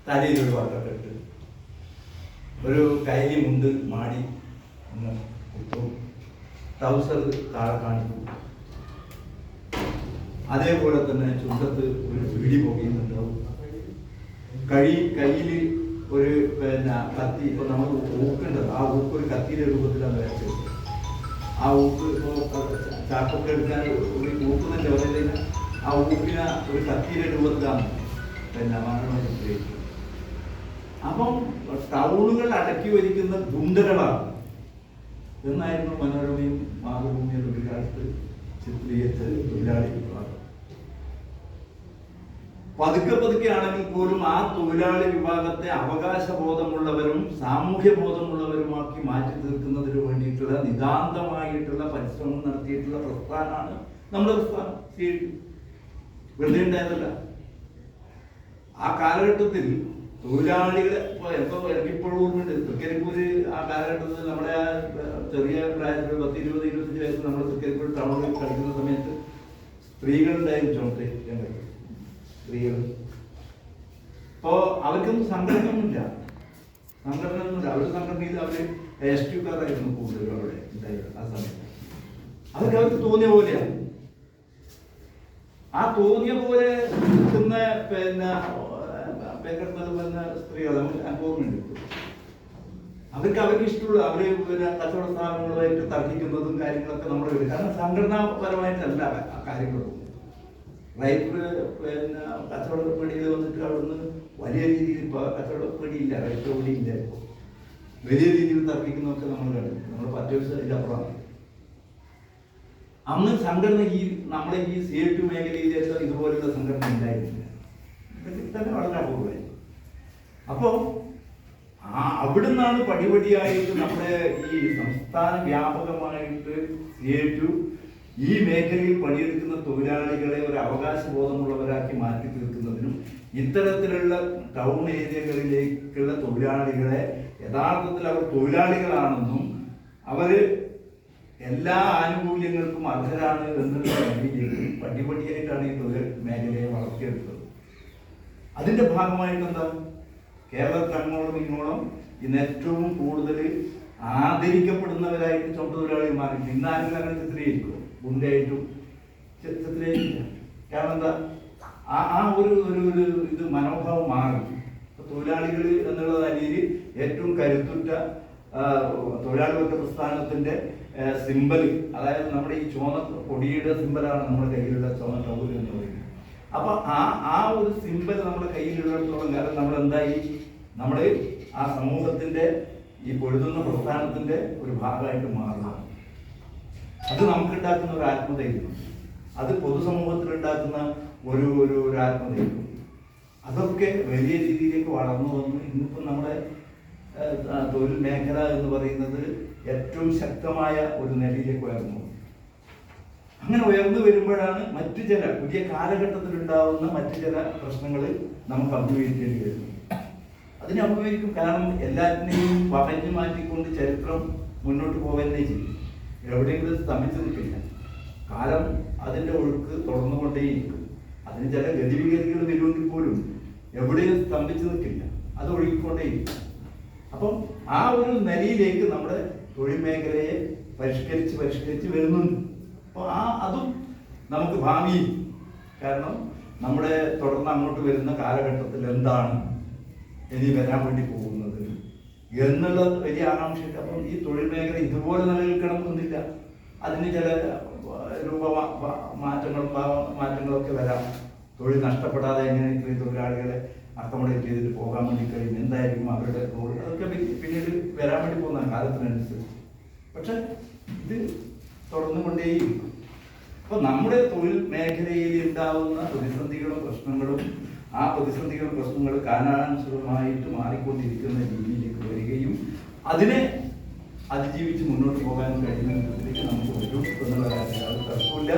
തലയിലൊരു വട്ടൊക്കെ ഇട്ട് ഒരു കൈലി മുണ്ട് മാടി ഒന്ന് കുത്തും, ട്രൗസർ താഴെ കാണിക്കും. അതേപോലെ തന്നെ ചുണ്ടത്ത് ഒരു പിടി പൊകിയുന്നുണ്ടാവും. കയ്യിൽ ഒരു കത്തി, ഇപ്പൊ നമ്മൾ ഊക്കുണ്ടത്, ആ ഊക്ക് ഒരു കത്തിയുടെ രൂപത്തിലാണ് വരച്ചത്. ആ ഊക്ക് ഇപ്പോൾ ചാക്കൊക്കെ എടുക്കാൻ ഒരു ഊക്ക് തന്നെ പറയുന്നില്ല, ആ ഊക്കിനെ ഒരു കത്തിയുടെ രൂപത്തിലാണ് മനോരമ ചിത്രീകരിക്കുന്നത്. അപ്പം ടൗണുകൾ അടക്കി വരിക്കുന്ന ഗുണ്ടകളാണ് എന്നായിരുന്നു മനോരമയും മാതൃഭൂമിയും ഒരു കാലത്ത് ചിത്രീകരിച്ച തൊഴിലാളി വിഭാഗം. പതുക്കെ ആണെങ്കിൽ പോലും ആ തൊഴിലാളി വിഭാഗത്തെ അവകാശബോധമുള്ളവരും സാമൂഹ്യ ബോധമുള്ളവരുമാക്കി മാറ്റി തീർക്കുന്നതിന് വേണ്ടിയിട്ടുള്ള നിതാന്തമായിട്ടുള്ള പരിശ്രമം നടത്തിയിട്ടുള്ള പ്രസ്ഥാനമാണ് നമ്മുടെ പ്രസ്ഥാനം. വെറുതെ ഉണ്ടായതല്ല. ആ കാലഘട്ടത്തിൽ തൊഴിലാളികളെ എനിക്കിപ്പോഴും ഓർമ്മയുണ്ട്. തൃക്കരിപ്പൂര് ആ കാലഘട്ടത്തിൽ നമ്മുടെ ചെറിയ പ്രായത്തിൽ 10-20-25 വയസ്സ് നമ്മൾ തൃക്കരിപ്പൂർ ടൗണിൽ കളിക്കുന്ന സമയത്ത് സ്ത്രീകളുണ്ടായിരുന്നു ചുമട്ട് രംഗത്ത്. സ്ത്രീകൾ അപ്പോ അവർക്കൊന്നും സംഘടനയൊന്നുമില്ല. അവർ സംഘടനയിൽ അവര് STUക്കാരായിരുന്നു കൂടുതലും അവിടെ ഉണ്ടായിരുന്നത്. ആ സമയത്ത് അവർക്ക് തോന്നിയ പോലെയാണ്. ആ തോന്നിയ പോലെ നിൽക്കുന്ന സ്ത്രീകൾ അനുഭവമുണ്ട്. അവർക്ക് ഇഷ്ടമുള്ള അവര് കച്ചവട സ്ഥാപനങ്ങളുമായിട്ട് തർക്കിക്കുന്നതും കാര്യങ്ങളൊക്കെ നമ്മൾ വരും. കാരണം സംഘടനാപരമായിട്ടല്ല ആ കാര്യങ്ങളും. റൈറ്റർ കച്ചവട പണിയിൽ വന്നിട്ട് അവിടുന്ന് വലിയ രീതിയിൽ ഇപ്പൊ കച്ചവട പണിയില്ല, റൈറ്റർ പണിയില്ല. ഇപ്പോൾ വലിയ രീതിയിൽ തർക്കിക്കുന്നതൊക്കെ നമ്മൾ കണ്ടു. നമ്മൾ 10 ദിവസം അതിൻ്റെ അപ്പുറമാണ്. അന്ന് സംഘടന നമ്മുടെ ഈ C2 മേഖലയിലേക്ക് ഇതുപോലുള്ള സംഘടന ഉണ്ടായിരുന്നില്ല. ഇതൊക്കെ തന്നെ വളരെ അപൂർവമായി. അപ്പോൾ അവിടുന്നാണ് പടിപടിയായിട്ട് നമ്മുടെ ഈ സംസ്ഥാന വ്യാപകമായിട്ട് C2 ഈ മേഖലയിൽ പണിയെടുക്കുന്ന തൊഴിലാളികളെ ഒരു അവകാശബോധമുള്ളവരാക്കി മാറ്റി തീർക്കുന്നതിനും ഇത്തരത്തിലുള്ള ടൗൺ ഏരിയകളിലേക്കുള്ള തൊഴിലാളികളെ യഥാർത്ഥത്തിൽ അവർ തൊഴിലാളികളാണെന്നും അവര് എല്ലാ ആനുകൂല്യങ്ങൾക്കും അർഹരാണ് എന്നുള്ള രീതിയിലേക്ക് പടിപടിയായിട്ടാണ് ഈ തൊഴിൽ മേഖലയെ വളർത്തിയെടുത്തത്. അതിന്റെ ഭാഗമായിട്ട് എന്താ, കേരളത്തിൽ അങ്ങോളം ഇങ്ങോളം ഇന്ന് ഏറ്റവും കൂടുതൽ ആദരിക്കപ്പെടുന്നവരായിട്ട് ചുമട്ടുതൊഴിലാളികൾ മാറി. ഇന്ന് ആരെങ്കിലും അങ്ങനെ ചിത്രീകരിക്കും? ഗുണ്ടയായിട്ടും ചിത്രീകരിക്കില്ല. കാരണം എന്താ, ആ ഒരു ഇത് മനോഭാവം മാറി. തൊഴിലാളികൾ എന്നുള്ള നിലയിൽ ഏറ്റവും കരുത്തുറ്റ തൊഴിലാളികളുടെ പ്രസ്ഥാനത്തിന്റെ സിമ്പൽ, അതായത് നമ്മുടെ ഈ ചുവന്ന കൊടിയുടെ സിമ്പലാണ് നമ്മുടെ കയ്യിലുള്ള ചുവന്ന ടൗല് എന്ന് പറയുന്നത്. അപ്പൊ ആ ഒരു സിമ്പൽ നമ്മുടെ കയ്യിലുള്ളിടത്തോളം കാലം നമ്മൾ എന്തായി, നമ്മുടെ ആ സമൂഹത്തിന്റെ ഈ പൊരുതുന്ന പ്രസ്ഥാനത്തിന്റെ ഒരു ഭാഗമായിട്ട് മാറുക. അത് നമുക്കുണ്ടാക്കുന്ന ഒരു ആത്മധൈര്യം, അത് പൊതുസമൂഹത്തിൽ ഉണ്ടാക്കുന്ന ഒരു ആത്മധൈര്യം, അതൊക്കെ വലിയ രീതിയിലേക്ക് വളർന്നു വന്നു. ഇന്നിപ്പം നമ്മുടെ തൊഴിൽ മേഖല എന്ന് പറയുന്നത് ഏറ്റവും ശക്തമായ ഒരു നിലയിലേക്ക് ഉയർന്നു. അങ്ങനെ ഉയർന്നു വരുമ്പോഴാണ് മറ്റു ചില പുതിയ കാലഘട്ടത്തിൽ ഉണ്ടാവുന്ന മറ്റു ചില പ്രശ്നങ്ങൾ നമുക്ക് അഭിമുഖീകരിക്കേണ്ടി വരുന്നു. അതിനെ അഭിമുഖീകരിക്കും. കാരണം എല്ലാറ്റിനെയും പറഞ്ഞു മാറ്റിക്കൊണ്ട് ചരിത്രം മുന്നോട്ട് പോവുകയേ ചെയ്യും. എവിടെയെങ്കിലും സ്തംഭിച്ചു നിൽക്കില്ല. കാലം അതിൻ്റെ ഒഴുക്ക് തുടർന്നുകൊണ്ടേയിരിക്കും. അതിന് ചില ഗതിവിഗതികൾ വരുമെങ്കിൽ പോലും എവിടെയും സ്തംഭിച്ചു നിൽക്കില്ല, അത് ഒഴുകിക്കൊണ്ടേയിരിക്കും. അപ്പം ആ ഒരു നിലയിലേക്ക് നമ്മുടെ തൊഴിൽ മേഖലയെ പരിഷ്കരിച്ച് വരുന്നുണ്ട്. അപ്പോൾ അതും നമുക്ക് ഭാവിയിൽ, കാരണം നമ്മുടെ തുടർന്ന് അങ്ങോട്ട് വരുന്ന കാലഘട്ടത്തിൽ എന്താണ് ഇനി വരാൻ വേണ്ടി പോകുന്നത് എന്നുള്ള വലിയ ആകാംക്ഷയുണ്ട്. അപ്പം ഈ തൊഴിൽ മേഖല ഇതുപോലെ നിലനിൽക്കണം എന്നില്ല. അതിന് ചില മാറ്റങ്ങളൊക്കെ വരാം. തൊഴിൽ നഷ്ടപ്പെടാതെ എങ്ങനെ ഇത്രയും തൊഴിലാളികളെ അക്കോമഡേറ്റ് ചെയ്തിട്ട് പോകാൻ വേണ്ടി കഴിയും, എന്തായിരിക്കും അവരുടെ റോൾ, അതൊക്കെ പിന്നീട് വരാൻ വേണ്ടി പോകുന്ന കാലത്തിനനുസരിച്ച്. പക്ഷെ ഇത് തുടർന്നുകൊണ്ടേയിരിക്കും. അപ്പൊ നമ്മുടെ തൊഴിൽ മേഖലയിൽ ഉണ്ടാവുന്ന പ്രതിസന്ധികളും പ്രശ്നങ്ങളും ആ പ്രതിസന്ധികളും പ്രശ്നങ്ങൾ കാലാനുസൃതമായിട്ട് മാറിക്കൊണ്ടിരിക്കുന്ന രീതിയിലേക്ക് വരികയും അതിനെ അതിജീവിച്ച് മുന്നോട്ട് പോകാൻ കഴിയുന്ന വിധത്തിലേക്ക് നമുക്ക് വരും എന്നുള്ള കാര്യത്തിൽ അത് തർക്കമില്ല.